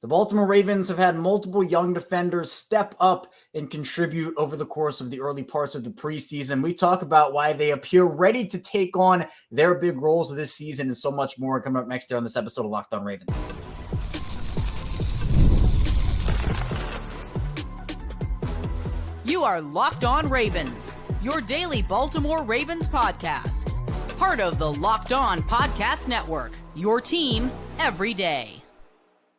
The Baltimore Ravens have had multiple young defenders step up and contribute over the course of the early parts of the preseason. We talk about why they appear ready to take on their big roles of this season and so much more coming up next year on this episode of Locked On Ravens. You are Locked On Ravens, your daily Baltimore Ravens podcast. Part of the Locked On Podcast Network, your team every day.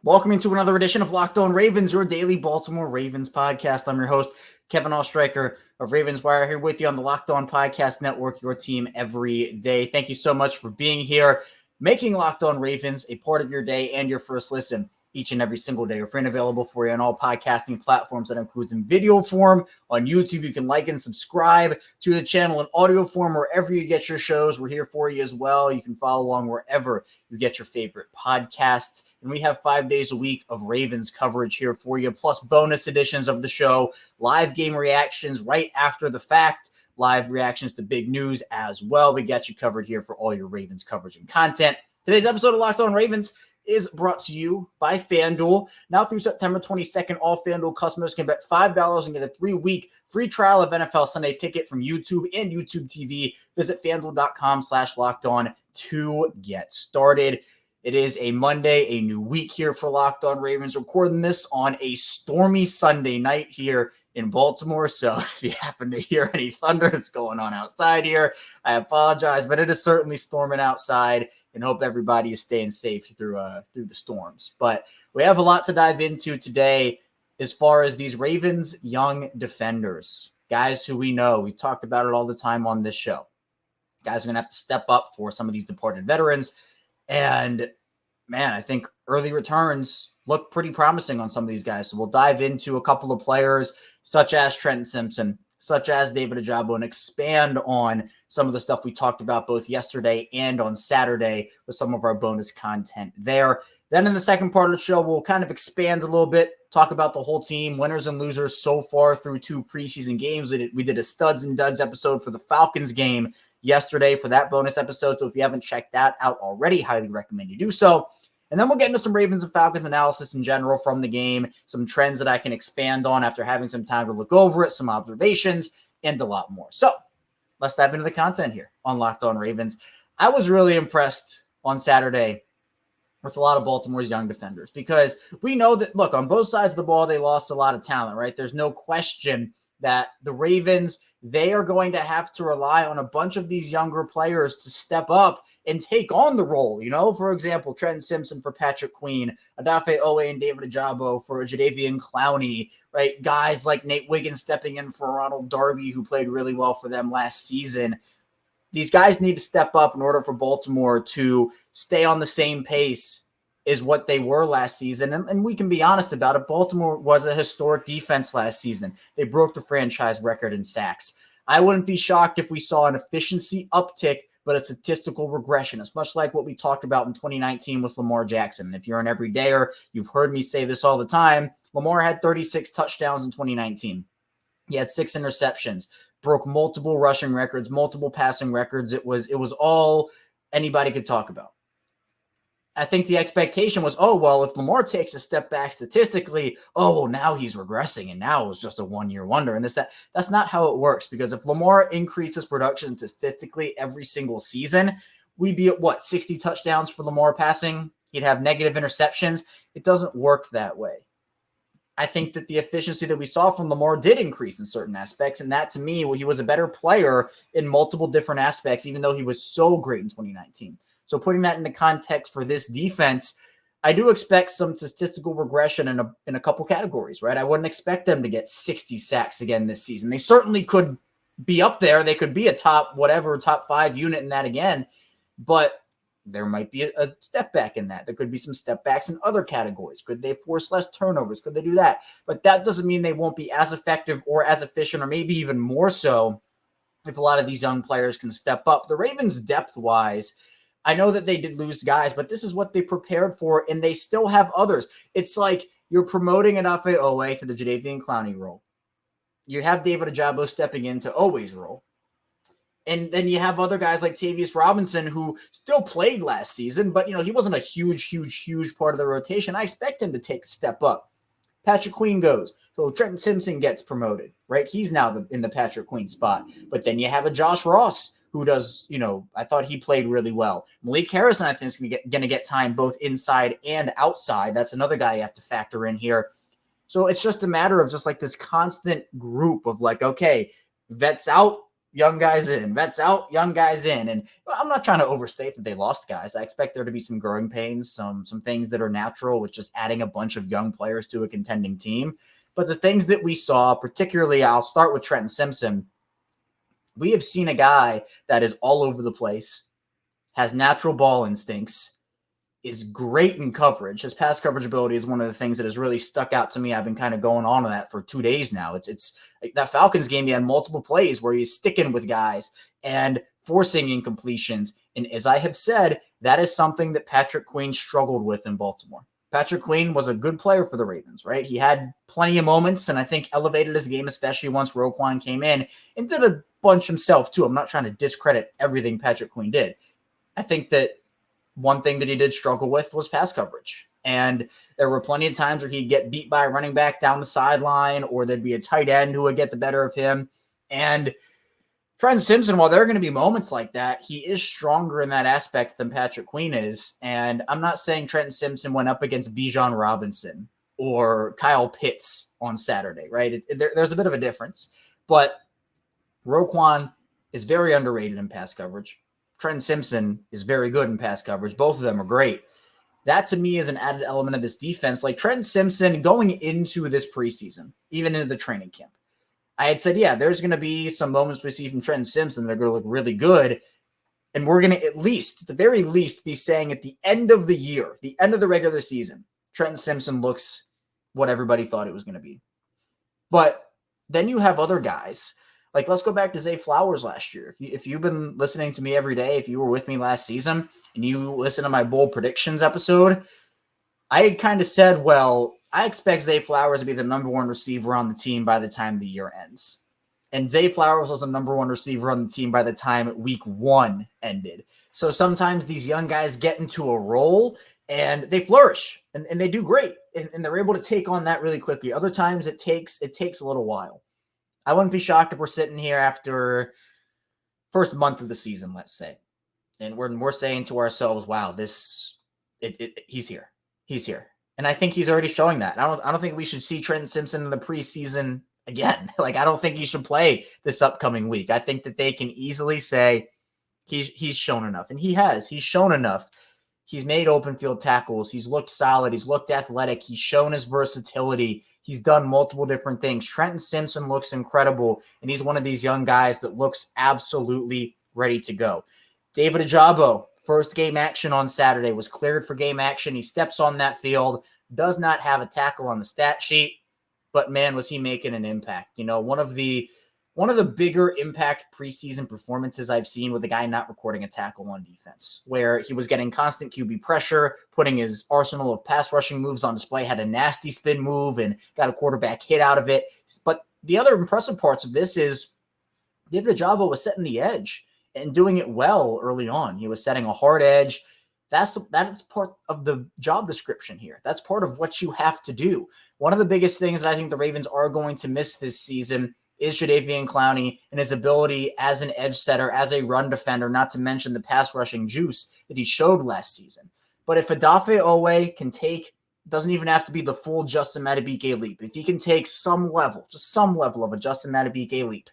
Welcome into another edition of Locked On Ravens, your daily Baltimore Ravens podcast. I'm your host, Kevin Oestreicher of Ravens Wire, here with you on the Locked On Podcast Network, your team every day. Thank you so much for being here, making Locked On Ravens a part of your day and your first listen each and every single day. We're free and available for you on all podcasting platforms. That includes in video form on YouTube. You can like and subscribe to the channel in audio form wherever you get your shows. We're here for you as well. You can follow along wherever you get your favorite podcasts. And we have 5 days a week of Ravens coverage here for you, plus bonus editions of the show, live game reactions right after the fact, live reactions to big news as well. We got you covered here for all your Ravens coverage and content. Today's episode of Locked On Ravens is brought to you by FanDuel. Now through September 22nd, all FanDuel customers can bet $5 and get a 3-week free trial of NFL Sunday Ticket from YouTube and YouTube TV. Visit FanDuel.com/LockedOn to get started. It is a Monday, a new week here for Locked On Ravens, recording this on a stormy Sunday night here in Baltimore. So if you happen to hear any thunder that's going on outside here, I apologize, but it is certainly storming outside, and hope everybody is staying safe through the storms. But we have a lot to dive into today as far as these Ravens young defenders, guys who we know, we've talked about it all the time on this show. Guys are going to have to step up for some of these departed veterans. And man, I think early returns look pretty promising on some of these guys. So we'll dive into a couple of players such as Trenton Simpson, such as David Ojabo, and expand on some of the stuff we talked about both yesterday and on Saturday with some of our bonus content there. Then in the second part of the show, we'll kind of expand a little bit, talk about the whole team, winners and losers so far through 2 preseason games. We did a studs and duds episode for the Falcons game yesterday for that bonus episode. So if you haven't checked that out already, highly recommend you do so. And then we'll get into some Ravens and Falcons analysis in general from the game, some trends that I can expand on after having some time to look over it, some observations, and a lot more. So let's dive into the content here on Locked On Ravens. I was really impressed on Saturday with a lot of Baltimore's young defenders because we know that, look, on both sides of the ball, they lost a lot of talent, right? There's no question that the Ravens, they are going to have to rely on a bunch of these younger players to step up and take on the role. You know, for example, Trenton Simpson for Patrick Queen, Odafe Oweh and David Ojabo for Jadeveon Clowney, right? Guys like Nate Wiggins stepping in for Ronald Darby, who played really well for them last season. These guys need to step up in order for Baltimore to stay on the same pace is what they were last season. And we can be honest about it. Baltimore was a historic defense last season. They broke the franchise record in sacks. I wouldn't be shocked if we saw an efficiency uptick, but a statistical regression. It's much like what we talked about in 2019 with Lamar Jackson. If you're an everydayer, you've heard me say this all the time. Lamar had 36 touchdowns in 2019. He had 6 interceptions, broke multiple rushing records, multiple passing records. It was all anybody could talk about. I think the expectation was, oh, well, if Lamar takes a step back statistically, oh, well, now he's regressing and now it's just a one-year wonder. And that's not how it works, because if Lamar increases production statistically every single season, we'd be at, 60 touchdowns for Lamar passing? He'd have negative interceptions. It doesn't work that way. I think that the efficiency that we saw from Lamar did increase in certain aspects, and that to me, well, he was a better player in multiple different aspects, even though he was so great in 2019. So putting that into context for this defense, I do expect some statistical regression in a couple categories, right? I wouldn't expect them to get 60 sacks again this season. They certainly could be up there. They could be a top 5 unit in that again, but there might be a step back in that. There could be some step backs in other categories. Could they force less turnovers? Could they do that? But that doesn't mean they won't be as effective or as efficient, or maybe even more so if a lot of these young players can step up. The Ravens depth-wise, I know that they did lose guys, but this is what they prepared for, and they still have others. It's like you're promoting Odafe Oweh to the Jadeveon Clowney role. You have David Ojabo stepping into Oweh's role. And then you have other guys like Tavius Robinson, who still played last season, but, he wasn't a huge part of the rotation. I expect him to take a step up. Patrick Queen goes. So Trenton Simpson gets promoted, right? He's now in the Patrick Queen spot. But then you have a Josh Ross who does, I thought he played really well. Malik Harrison, I think, is going to get time both inside and outside. That's another guy you have to factor in here. So it's just a matter of just like this constant group of like, okay, vets out, young guys in, vets out, young guys in. And I'm not trying to overstate that they lost guys. I expect there to be some growing pains, some things that are natural with just adding a bunch of young players to a contending team. But the things that we saw, particularly, I'll start with Trenton Simpson. We have seen a guy that is all over the place, has natural ball instincts, is great in coverage. His pass coverage ability is one of the things that has really stuck out to me. I've been kind of going on that for 2 days now. It's like that Falcons game, he had multiple plays where he's sticking with guys and forcing incompletions. And as I have said, that is something that Patrick Queen struggled with in Baltimore. Patrick Queen was a good player for the Ravens, right? He had plenty of moments and I think elevated his game, especially once Roquan came in and did a bunch himself too. I'm not trying to discredit everything Patrick Queen did. I think that one thing that he did struggle with was pass coverage. And there were plenty of times where he'd get beat by a running back down the sideline, or there'd be a tight end who would get the better of him. And Trenton Simpson, while there are going to be moments like that, he is stronger in that aspect than Patrick Queen is. And I'm not saying Trenton Simpson went up against Bijan Robinson or Kyle Pitts on Saturday, right? There's a bit of a difference. But Roquan is very underrated in pass coverage. Trenton Simpson is very good in pass coverage. Both of them are great. That, to me, is an added element of this defense. Like Trenton Simpson going into this preseason, even into the training camp, I had said, yeah, there's going to be some moments we see from Trenton Simpson that are going to look really good. And we're going to at the very least, be saying at the end of the year, the end of the regular season, Trenton Simpson looks what everybody thought it was going to be. But then you have other guys. Like, let's go back to Zay Flowers last year. If you've been listening to me every day, if you were with me last season and you listen to my bold predictions episode, I had kind of said, well, I expect Zay Flowers to be the number one receiver on the team by the time the year ends. And Zay Flowers was the number one receiver on the team by the time week 1 ended. So sometimes these young guys get into a role and they flourish and they do great. And they're able to take on that really quickly. Other times it takes a little while. I wouldn't be shocked if we're sitting here after first month of the season, let's say, and we're saying to ourselves, "Wow, he's here, he's here," and I think he's already showing that. I don't think we should see Trenton Simpson in the preseason again. Like, I don't think he should play this upcoming week. I think that they can easily say he's shown enough, and he has. He's shown enough. He's made open field tackles. He's looked solid. He's looked athletic. He's shown his versatility. He's done multiple different things. Trenton Simpson looks incredible, and he's one of these young guys that looks absolutely ready to go. David Ojabo, first game action on Saturday, was cleared for game action. He steps on that field, does not have a tackle on the stat sheet, but man, was he making an impact. One of the bigger impact preseason performances I've seen with a guy not recording a tackle on defense, where he was getting constant QB pressure, putting his arsenal of pass rushing moves on display, had a nasty spin move and got a quarterback hit out of it. But the other impressive parts of this is David Ojabo was setting the edge and doing it well early on. He was setting a hard edge. That's part of the job description here. That's part of what you have to do. One of the biggest things that I think the Ravens are going to miss this season is Jadeveon Clowney and his ability as an edge setter, as a run defender, not to mention the pass rushing juice that he showed last season. But if Odafe Owe can take, doesn't even have to be the full Justin Madubuike leap. If he can take some level, just some level of a Justin Madubuike leap,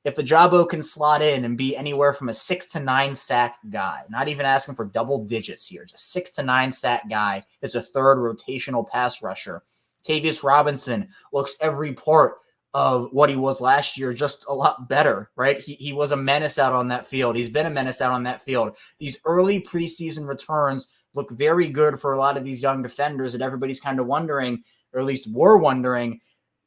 if Ojabo can slot in and be anywhere from a 6 to 9 sack guy, not even asking for double digits here, just 6 to 9 sack guy is a third rotational pass rusher. Tavius Robinson looks every part of what he was last year, just a lot better, right? He was a menace out on that field. He's been a menace out on that field. These early preseason returns look very good for a lot of these young defenders that everybody's kind of wondering, or at least were wondering,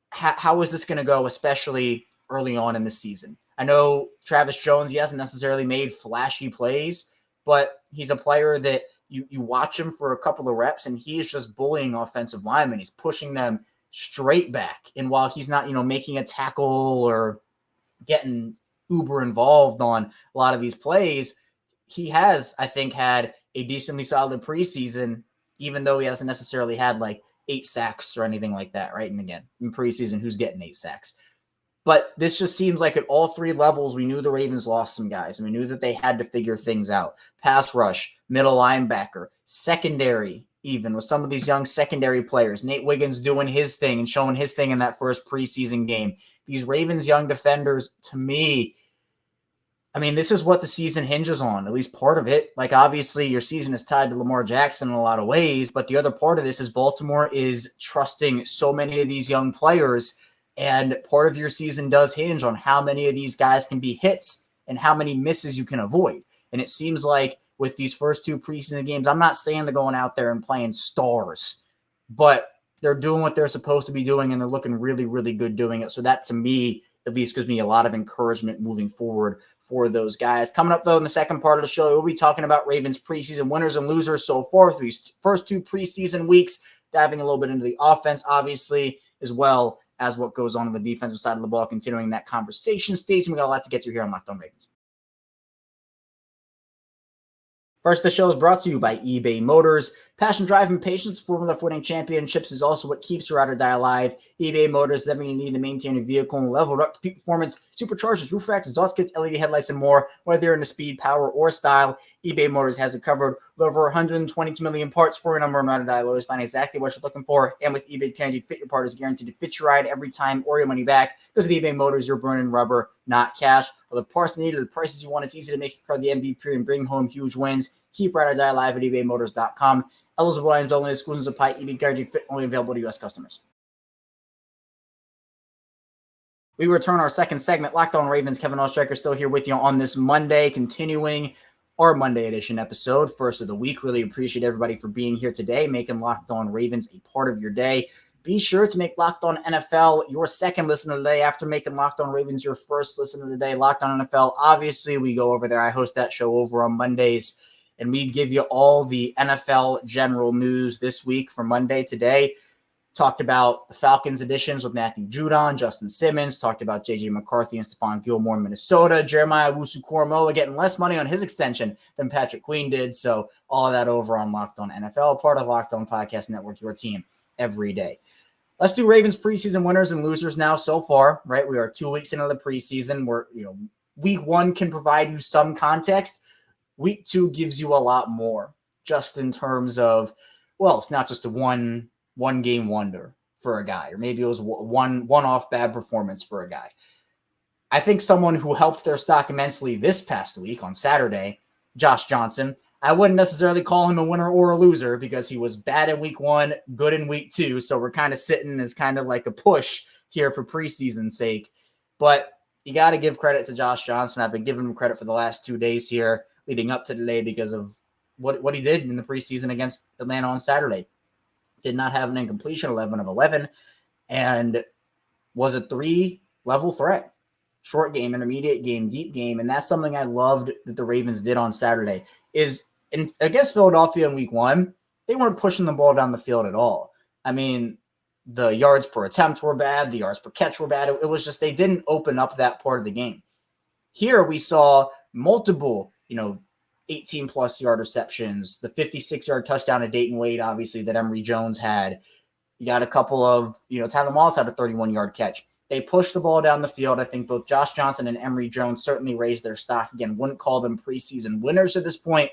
how is this going to go, especially early on in the season. I know Travis Jones, he hasn't necessarily made flashy plays, but he's a player that you watch him for a couple of reps and he is just bullying offensive linemen. He's pushing them straight back. And while he's not, making a tackle or getting uber involved on a lot of these plays. He has, I think, had a decently solid preseason, even though he hasn't necessarily had like 8 sacks or anything like that, right? And again, in preseason, who's getting 8 sacks? But this just seems like at all 3 levels, we knew the Ravens lost some guys, and we knew that they had to figure things out. Pass rush, middle linebacker, secondary, even with some of these young secondary players. Nate Wiggins doing his thing and showing his thing in that first preseason game. These Ravens young defenders, to me, I mean, this is what the season hinges on, at least part of it. Like, obviously, your season is tied to Lamar Jackson in a lot of ways, but the other part of this is Baltimore is trusting so many of these young players, and part of your season does hinge on how many of these guys can be hits and how many misses you can avoid. And it seems like with these first 2 preseason games, I'm not saying they're going out there and playing stars, but they're doing what they're supposed to be doing, and they're looking really, really good doing it. So that, to me, at least gives me a lot of encouragement moving forward for those guys. Coming up, though, in the second part of the show, we'll be talking about Ravens preseason winners and losers so far through these first 2 preseason weeks, diving a little bit into the offense, obviously, as well as what goes on the defensive side of the ball, continuing that conversation. Stay tuned. We got a lot to get to here on Locked On Ravens. First, the show is brought to you by eBay Motors. Passion, drive, and patience, formula for winning championships, is also what keeps your ride or die alive. eBay Motors is everything you need to maintain a vehicle and level up to peak performance, superchargers, roof racks, exhaust kits, LED headlights, and more. Whether you're into speed, power, or style, eBay Motors has it covered. With over 122 million parts for your number one ride or die, you'll always find exactly what you're looking for. And with eBay Guaranteed Fit, your part is guaranteed to fit your ride every time or your money back. Because with eBay Motors, you're burning rubber, not cash. Or the parts needed, the prices you want, it's easy to make your car the MVP and bring home huge wins. Keep ride or die alive at ebaymotors.com. Eligible items only. Exclusions apply. eBay Guaranteed Fit only available to U.S. customers. We return our second segment. Locked On Ravens. Kevin Oestreicher still here with you on this Monday, continuing our Monday edition episode, first of the week. Really appreciate everybody for being here today, making Locked On Ravens a part of your day. Be sure to make Locked On NFL your second listen of the day after making Locked On Ravens your first listen of the day. Locked On NFL, obviously, we go over there. I host that show over on Mondays, and we give you all the NFL general news this week for Monday. Today, talked about the Falcons additions with Matthew Judon, Justin Simmons, talked about J.J. McCarthy and Stephon Gilmore in Minnesota, Jeremiah Owusu-Koramoah getting less money on his extension than Patrick Queen did. So all of that over on Locked On NFL, part of Locked On Podcast Network, your team every day. Let's do Ravens preseason winners and losers now so far, right? We are 2 weeks into the preseason where, week 1 can provide you some context. Week 2 gives you a lot more, just in terms of, well, it's not just a one game wonder for a guy, or maybe it was one-off bad performance for a guy. I think someone who helped their stock immensely this past week on Saturday, Josh Johnson, I wouldn't necessarily call him a winner or a loser because he was bad in week 1, good in week 2. So we're kind of sitting as kind of like a push here for preseason's sake. But you got to give credit to Josh Johnson. I've been giving him credit for the last 2 days here leading up to today because of what he did in the preseason against Atlanta on Saturday. Did not have an incompletion, 11 of 11, and was a 3-level threat. Short game, intermediate game, deep game, and that's something I loved that the Ravens did on Saturday. Against Philadelphia in week 1, they weren't pushing the ball down the field at all. I mean, the yards per attempt were bad, the yards per catch were bad. It was just they didn't open up that part of the game. Here we saw multiple, 18-plus yard receptions, the 56-yard touchdown to Dayton Wade, obviously, that Emory Jones had. You got a couple of, Tyler Moss had a 31-yard catch. They pushed the ball down the field. I think both Josh Johnson and Emory Jones certainly raised their stock. Again, wouldn't call them preseason winners at this point,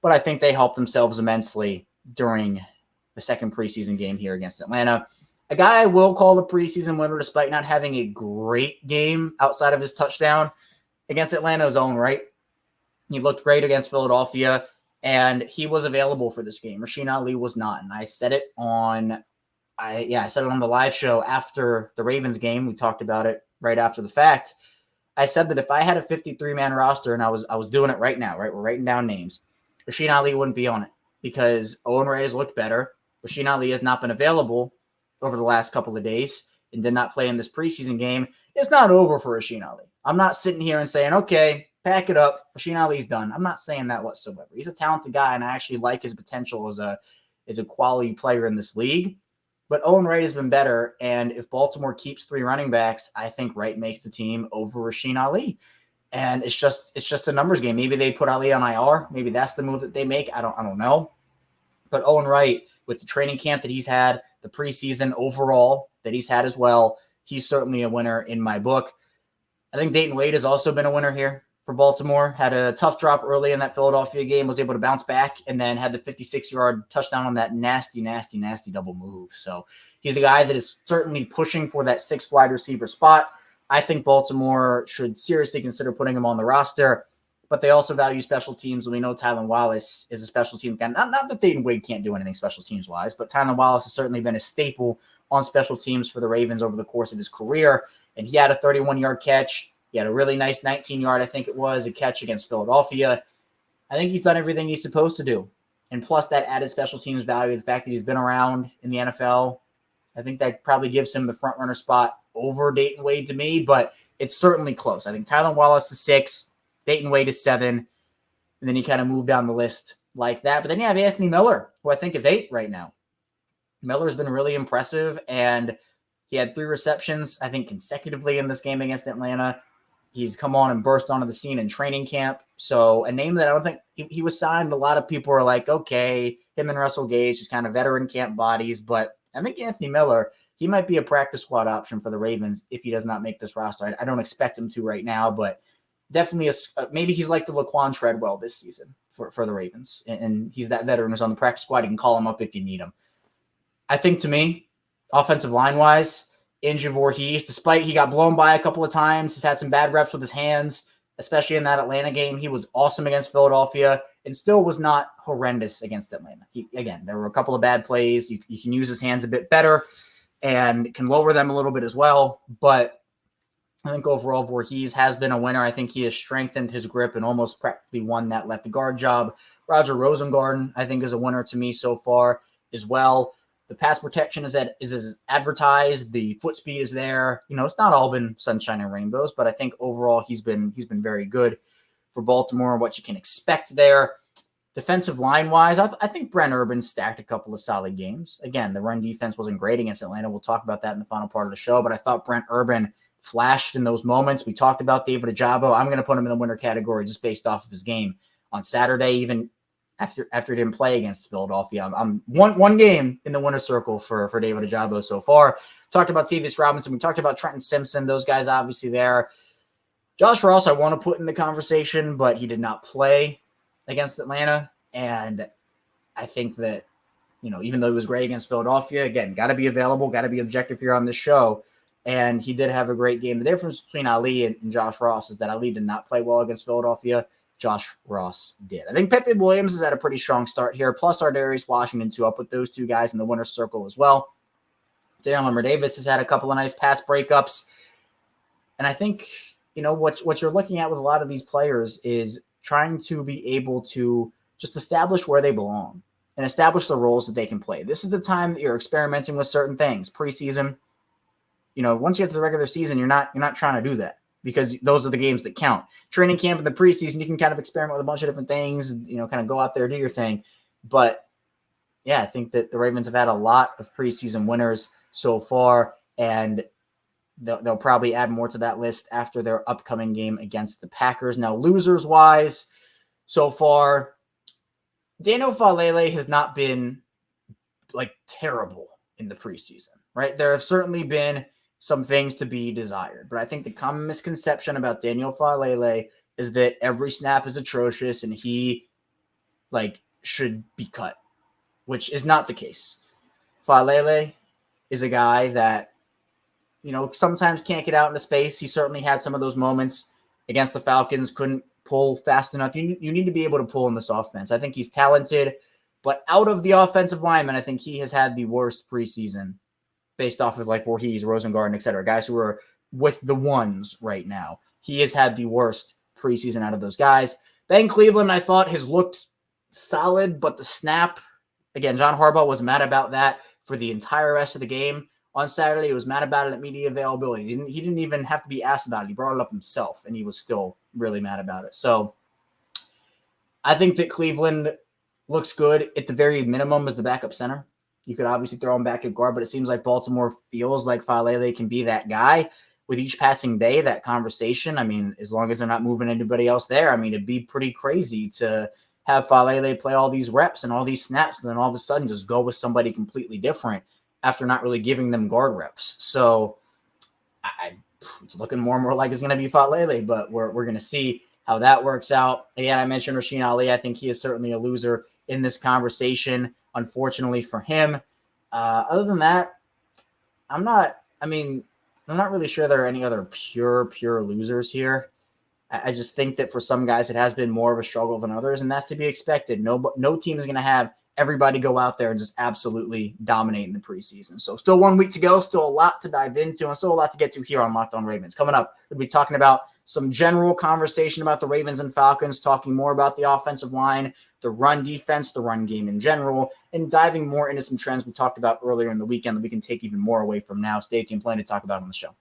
but I think they helped themselves immensely during the second preseason game here against Atlanta. A guy I will call the preseason winner despite not having a great game outside of his touchdown against Atlanta's own right. He looked great against Philadelphia, and he was available for this game. Rasheen Ali was not, and I said it on the live show after the Ravens game. We talked about it right after the fact. I said that if I had a 53-man roster, and I was doing it right now, right? We're writing down names. Rasheen Ali wouldn't be on it because Owen Wright has looked better. Rasheen Ali has not been available over the last couple of days and did not play in this preseason game. It's not over for Rasheen Ali. I'm not sitting here and saying, okay, pack it up, Rasheen Ali's done. I'm not saying that whatsoever. He's a talented guy, and I actually like his potential as a quality player in this league. But Owen Wright has been better, and if Baltimore keeps 3 running backs, I think Wright makes the team over Rasheen Ali. And it's just a numbers game. Maybe they put Ali on IR. Maybe that's the move that they make. I don't know. But Owen Wright, with the training camp that he's had, the preseason overall that he's had as well, he's certainly a winner in my book. I think Dayton Wade has also been a winner here for Baltimore. Had a tough drop early in that Philadelphia game, was able to bounce back, and then had the 56-yard touchdown on that nasty double move. So he's a guy that is certainly pushing for that 6th wide receiver spot. I think Baltimore should seriously consider putting him on the roster, but they also value special teams. We know Tylan Wallace is a special team guy. Not that Dayton Wade can't do anything special teams-wise, but Tylan Wallace has certainly been a staple on special teams for the Ravens over the course of his career, and he had a 31-yard catch. He had a really nice 19-yard, I think it was, a catch against Philadelphia. I think he's done everything he's supposed to do. And plus that added special teams value, the fact that he's been around in the NFL, I think that probably gives him the front runner spot over Dayton Wade to me, but it's certainly close. I think Tylan Wallace is 6, Dayton Wade is 7, and then you kind of move down the list like that. But then you have Anthony Miller, who I think is 8 right now. Miller's been really impressive, and he had 3 receptions, I think, consecutively in this game against Atlanta. He's come on and burst onto the scene in training camp. So a name that I don't think he was signed. A lot of people are like, okay, him and Russell Gage is kind of veteran camp bodies, but I think Anthony Miller, he might be a practice squad option for the Ravens if he does not make this roster. I don't expect him to right now, but definitely maybe he's like the Laquan Treadwell this season for the Ravens. And he's that veteran who's on the practice squad. You can call him up if you need him. I think to me, offensive line-wise, Inge Voorhees, despite he got blown by a couple of times, he's had some bad reps with his hands, especially in that Atlanta game. He was awesome against Philadelphia and still was not horrendous against Atlanta. Again, there were a couple of bad plays. You can use his hands a bit better and can lower them a little bit as well. But I think overall Voorhees has been a winner. I think he has strengthened his grip and almost practically won that left guard job. Roger Rosengarten, I think, is a winner to me so far as well. The pass protection is as advertised. The foot speed is there. It's not all been sunshine and rainbows, but I think overall he's been very good for Baltimore and what you can expect there. Defensive line-wise, I think Brent Urban stacked a couple of solid games. Again, the run defense wasn't great against Atlanta. We'll talk about that in the final part of the show, but I thought Brent Urban flashed in those moments. We talked about David Ojabo. I'm going to put him in the winner category just based off of his game on Saturday, even after he didn't play against Philadelphia. I'm one game in the winner circle for David Ojabo so far. Talked about Tavius Robinson. We talked about Trenton Simpson. Those guys obviously there. Josh Ross I want to put in the conversation, but he did not play against Atlanta. And I think that, even though he was great against Philadelphia, again, got to be available, got to be objective here on this show. And he did have a great game. The difference between Ali and Josh Ross is that Ali did not play well against Philadelphia. Josh Ross did. I think Pepe Williams has had a pretty strong start here, plus Ardarius Washington too. I'll put those 2 guys in the winner's circle as well. Darren Davis has had a couple of nice pass breakups. And I think, what you're looking at with a lot of these players is trying to be able to just establish where they belong and establish the roles that they can play. This is the time that you're experimenting with certain things. Preseason, once you get to the regular season, you're not trying to do that, because those are the games that count. Training camp in the preseason, you can kind of experiment with a bunch of different things, kind of go out there, do your thing. But yeah, I think that the Ravens have had a lot of preseason winners so far, and they'll probably add more to that list after their upcoming game against the Packers. Now, losers-wise, so far, Daniel Falele has not been terrible in the preseason, right? There have certainly been some things to be desired. But I think the common misconception about Daniel Falele is that every snap is atrocious and he should be cut, which is not the case. Falele is a guy that, sometimes can't get out into space. He certainly had some of those moments against the Falcons, couldn't pull fast enough. You need to be able to pull in this offense. I think he's talented, but out of the offensive linemen, I think he has had the worst preseason based off of Voorhees, Rosengarten, et cetera, guys who are with the ones right now. He has had the worst preseason out of those guys. Ben Cleveland, I thought, has looked solid, but the snap, again, John Harbaugh was mad about that for the entire rest of the game. On Saturday, he was mad about it at media availability. He didn't even have to be asked about it. He brought it up himself, and he was still really mad about it. So I think that Cleveland looks good at the very minimum as the backup center. You could obviously throw him back at guard, but it seems like Baltimore feels like Falele can be that guy. With each passing day, that conversation, I mean, as long as they're not moving anybody else there, I mean, it'd be pretty crazy to have Falele play all these reps and all these snaps, and then all of a sudden just go with somebody completely different after not really giving them guard reps. So it's looking more and more like it's going to be Falele, but we're going to see how that works out. Again, I mentioned Rasheen Ali. I think he is certainly a loser in this conversation, unfortunately for him. Other than that, I'm not really sure there are any other pure losers here. I just think that for some guys, it has been more of a struggle than others, and that's to be expected. No team is going to have everybody go out there and just absolutely dominate in the preseason. So still 1 week to go, still a lot to dive into, and still a lot to get to here on Locked On Ravens. Coming up, we'll be talking about some general conversation about the Ravens and Falcons, talking more about the offensive line, the run defense, the run game in general, and diving more into some trends we talked about earlier in the weekend that we can take even more away from now. Stay tuned, plenty to talk about on the show.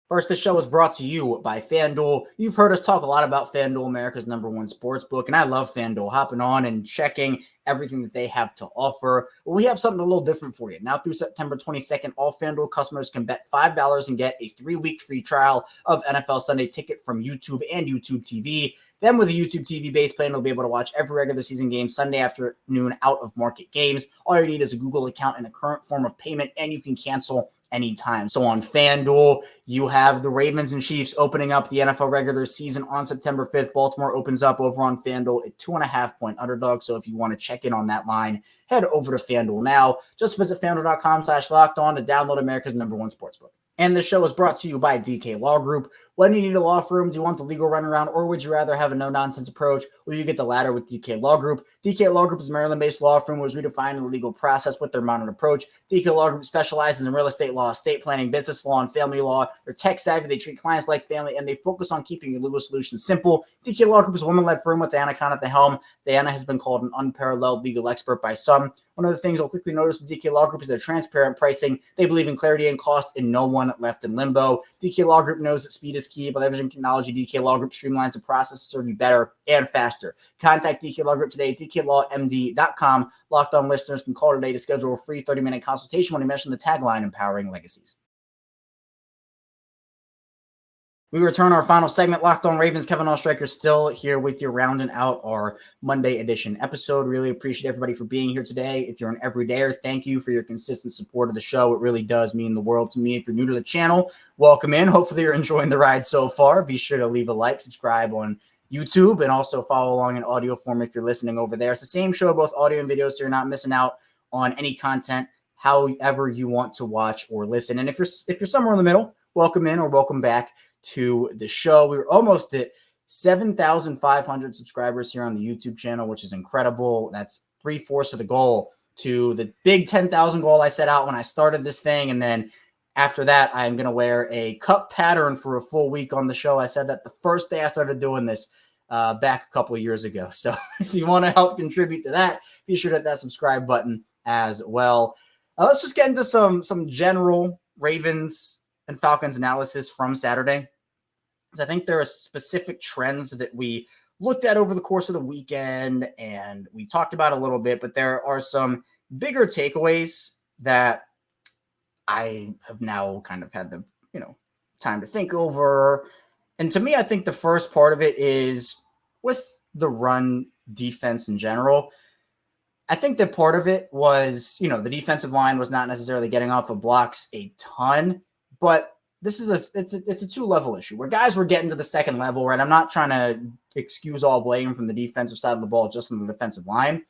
First, this show is brought to you by FanDuel. You've heard us talk a lot about FanDuel, America's #1 sportsbook, and I love FanDuel. Hopping on and checking everything that they have to offer. Well, we have something a little different for you. Now through September 22nd, all FanDuel customers can bet $5 and get a 3-week free trial of NFL Sunday Ticket from YouTube and YouTube TV. Then with a YouTube TV base plan, you'll be able to watch every regular season game Sunday afternoon out of market games. All you need is a Google account and a current form of payment, and you can cancel anytime. So on FanDuel, you have the Ravens and Chiefs opening up the NFL regular season on September 5th. Baltimore opens up over on FanDuel at 2.5-point underdog. So if you want to check in on that line, head over to FanDuel now. Just visit FanDuel.com/lockedon to download America's #1 sportsbook. And the show is brought to you by DK Law Group. When you need a law firm, do you want the legal runaround, or would you rather have a no-nonsense approach? Well, you get the latter with DK Law Group. DK Law Group is a Maryland-based law firm who is redefining the legal process with their modern approach. DK Law Group specializes in real estate law, estate planning, business law, and family law. They're tech-savvy, they treat clients like family, and they focus on keeping your legal solutions simple. DK Law Group is a woman-led firm with Diana Khan at the helm. Diana has been called an unparalleled legal expert by some. One of the things I'll quickly notice with DK Law Group is their transparent pricing. They believe in clarity and cost and no one left in limbo. DK Law Group knows that speed is key. By leveraging technology, DK Law Group streamlines the process to serve you better and faster. Contact DK Law Group today at dklawmd.com. Locked On listeners can call today to schedule a free 30-minute consultation when you mention the tagline, Empowering Legacies. We return our final segment, Locked On Ravens. Kevin Oestreicher still here with you, rounding out our Monday edition episode. Really appreciate everybody for being here today. If you're an everydayer, thank you for your consistent support of the show. It really does mean the world to me. If you're new to the channel, welcome in. Hopefully you're enjoying the ride so far. Be sure to leave a like, subscribe on YouTube, and also follow along in audio form if you're listening over there. It's the same show, both audio and video, so you're not missing out on any content, however you want to watch or listen. And if you're somewhere in the middle, welcome in or welcome back to the show. We were almost at 7,500 subscribers here on the YouTube channel, which is incredible. That's 3/4 of the goal to the big 10,000 goal I set out when I started this thing. And then after that, I'm going to wear a cup pattern for a full week on the show. I said that the first day I started doing this back a couple of years ago. So if you want to help contribute to that, be sure to hit that subscribe button as well. Let's just get into some general Ravens and Falcons analysis from Saturday. Because I think there are specific trends that we looked at over the course of the weekend and we talked about a little bit, but there are some bigger takeaways that I have now kind of had the, time to think over. And to me, I think the first part of it is with the run defense in general. I think that part of it was, the defensive line was not necessarily getting off of blocks a ton, but this is it's a two-level issue where guys were getting to the second level, right? I'm not trying to excuse all blame from the defensive side of the ball just from the defensive line,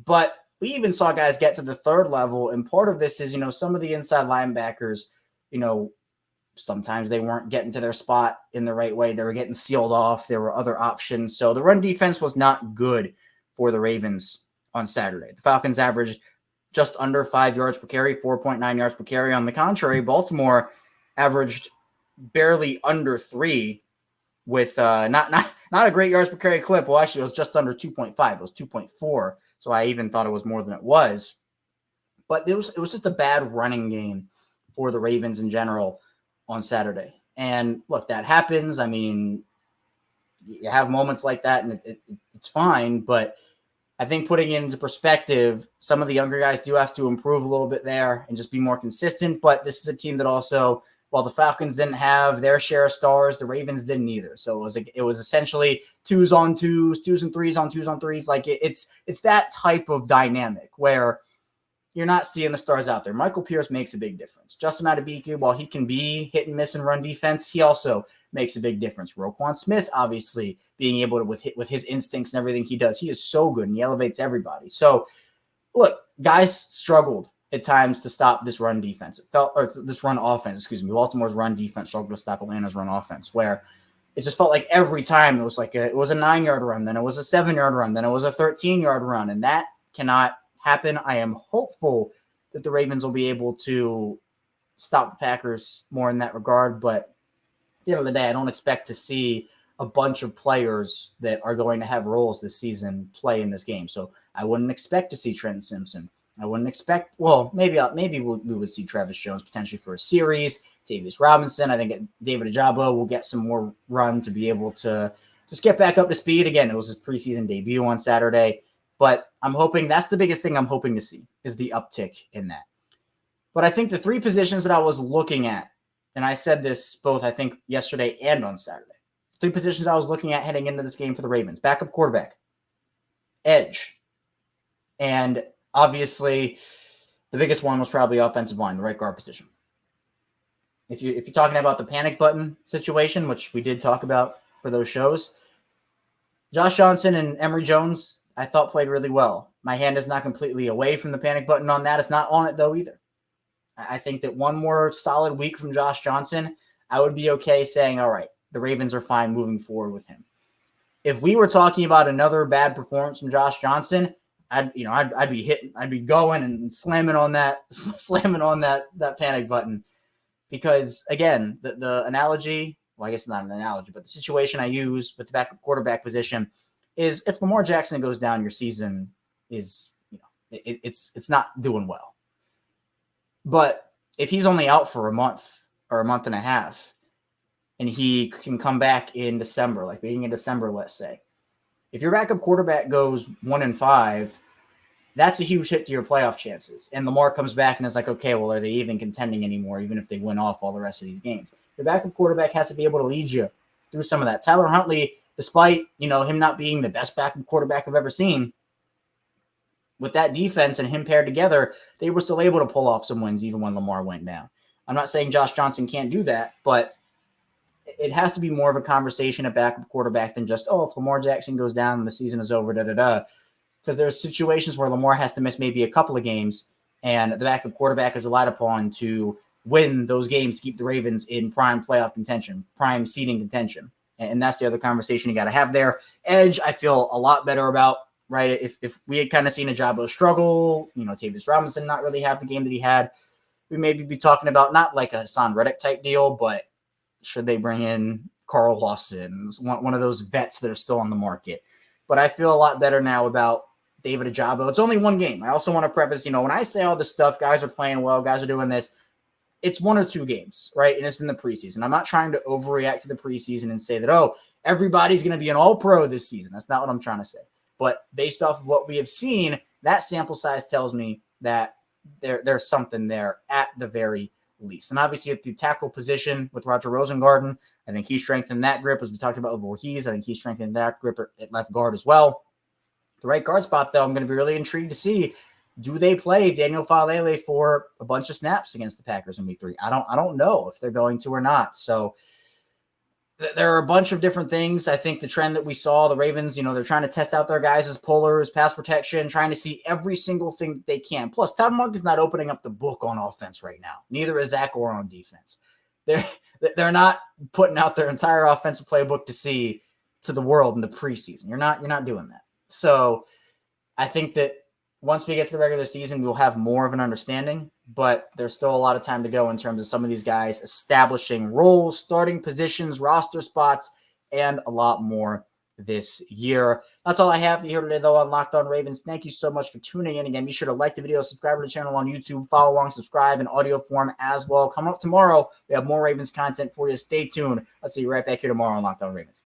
but we even saw guys get to the third level, and part of this is, some of the inside linebackers, sometimes they weren't getting to their spot in the right way. They were getting sealed off. There were other options. So the run defense was not good for the Ravens on Saturday. The Falcons averaged just under 5 yards per carry, 4.9 yards per carry. On the contrary, Baltimore averaged barely under 3 with not a great yards per carry clip. Well, actually, it was just under 2.5. It was 2.4. So I even thought it was more than it was. But it was just a bad running game for the Ravens in general on Saturday. And look, that happens. I mean, you have moments like that, and it's fine. But I think putting it into perspective, some of the younger guys do have to improve a little bit there and just be more consistent. But this is a team that also, while the Falcons didn't have their share of stars, the Ravens didn't either. So it was essentially 2s on 2s, 2s and 3s on 2s on 3s. Like it's that type of dynamic where you're not seeing the stars out there. Michael Pierce makes a big difference. Justin Madubuike, while he can be hit and miss and run defense, he also makes a big difference. Roquan Smith, obviously, being able to, with his instincts and everything he does, he is so good and he elevates everybody. So, look, guys struggled at times to stop this run defense. This run offense, excuse me. Baltimore's run defense struggled to stop Atlanta's run offense, where it just felt like every time it was a 9-yard run, then it was a 7-yard run, then it was a 13-yard run, and that cannot happen. I am hopeful that the Ravens will be able to stop the Packers more in that regard, but at the end of the day, I don't expect to see a bunch of players that are going to have roles this season play in this game. So I wouldn't expect to see Trenton Simpson. I wouldn't expect, maybe we would see Travis Jones potentially for a series, Davis Robinson. I think David Ojabo will get some more run to be able to just get back up to speed. Again, it was his preseason debut on Saturday. But I'm hoping that's the biggest thing I'm hoping to see is the uptick in that. But I think the 3 positions that I was looking at, and I said this both, I think, yesterday and on Saturday, 3 positions I was looking at heading into this game for the Ravens: backup quarterback, edge, and obviously the biggest one was probably offensive line, the right guard position. If you're talking about the panic button situation, which we did talk about for those shows, Josh Johnson and Emory Jones, I thought played really well. My hand is not completely away from the panic button on that. It's not on it, though, either. I think that one more solid week from Josh Johnson, I would be okay saying, all right, the Ravens are fine moving forward with him. If we were talking about another bad performance from Josh Johnson, I'd be hitting, I'd be going and slamming on that panic button. Because, again, the analogy, well, I guess it's not an analogy, but the situation I use with the backup quarterback position is if Lamar Jackson goes down, your season is, it's not doing well. But if he's only out for a month or a month and a half, and he can come back in December, like beginning in December, let's say, if your backup quarterback goes 1-5, that's a huge hit to your playoff chances. And Lamar comes back and is like, okay, well, are they even contending anymore, even if they win off all the rest of these games? Your backup quarterback has to be able to lead you through some of that. Tyler Huntley, despite, him not being the best backup quarterback I've ever seen, with that defense and him paired together, they were still able to pull off some wins even when Lamar went down. I'm not saying Josh Johnson can't do that, but it has to be more of a conversation at backup quarterback than just, if Lamar Jackson goes down and the season is over, Because there's situations where Lamar has to miss maybe a couple of games, and the backup quarterback is relied upon to win those games to keep the Ravens in prime playoff contention, prime seeding contention. And that's the other conversation you got to have there. Edge, I feel a lot better about, right? If we had kind of seen Ojabo struggle, Davis Robinson not really have the game that he had, we maybe be talking about not like a Hassan Reddick type deal, but should they bring in Carl Lawson, one of those vets that are still on the market? But I feel a lot better now about David Ojabo. It's only one game. I also want to preface, when I say all this stuff, guys are playing well, guys are doing this, it's 1 or 2 games, right? And it's in the preseason. I'm not trying to overreact to the preseason and say that, everybody's going to be an all-pro this season. That's not what I'm trying to say. But based off of what we have seen, that sample size tells me that there's something there at the very least. And obviously at the tackle position with Roger Rosengarten, I think he strengthened that grip, as we talked about with Voorhees. I think he strengthened that grip at left guard as well. The right guard spot, though, I'm going to be really intrigued to see, do they play Daniel Falele for a bunch of snaps against the Packers in week 3? I don't know if they're going to or not. So there are a bunch of different things. I think the trend that we saw, the Ravens, they're trying to test out their guys as pullers, pass protection, trying to see every single thing that they can. Plus, Todd Monk is not opening up the book on offense right now. Neither is Zach Orr on defense. They're not putting out their entire offensive playbook to see to the world in the preseason. You're not doing that. So I think that once we get to the regular season, we'll have more of an understanding, but there's still a lot of time to go in terms of some of these guys establishing roles, starting positions, roster spots, and a lot more this year. That's all I have here today, though, on Locked On Ravens. Thank you so much for tuning in. Again, be sure to like the video, subscribe to the channel on YouTube, follow along, subscribe in audio form as well. Coming up tomorrow, we have more Ravens content for you. Stay tuned. I'll see you right back here tomorrow on Locked On Ravens.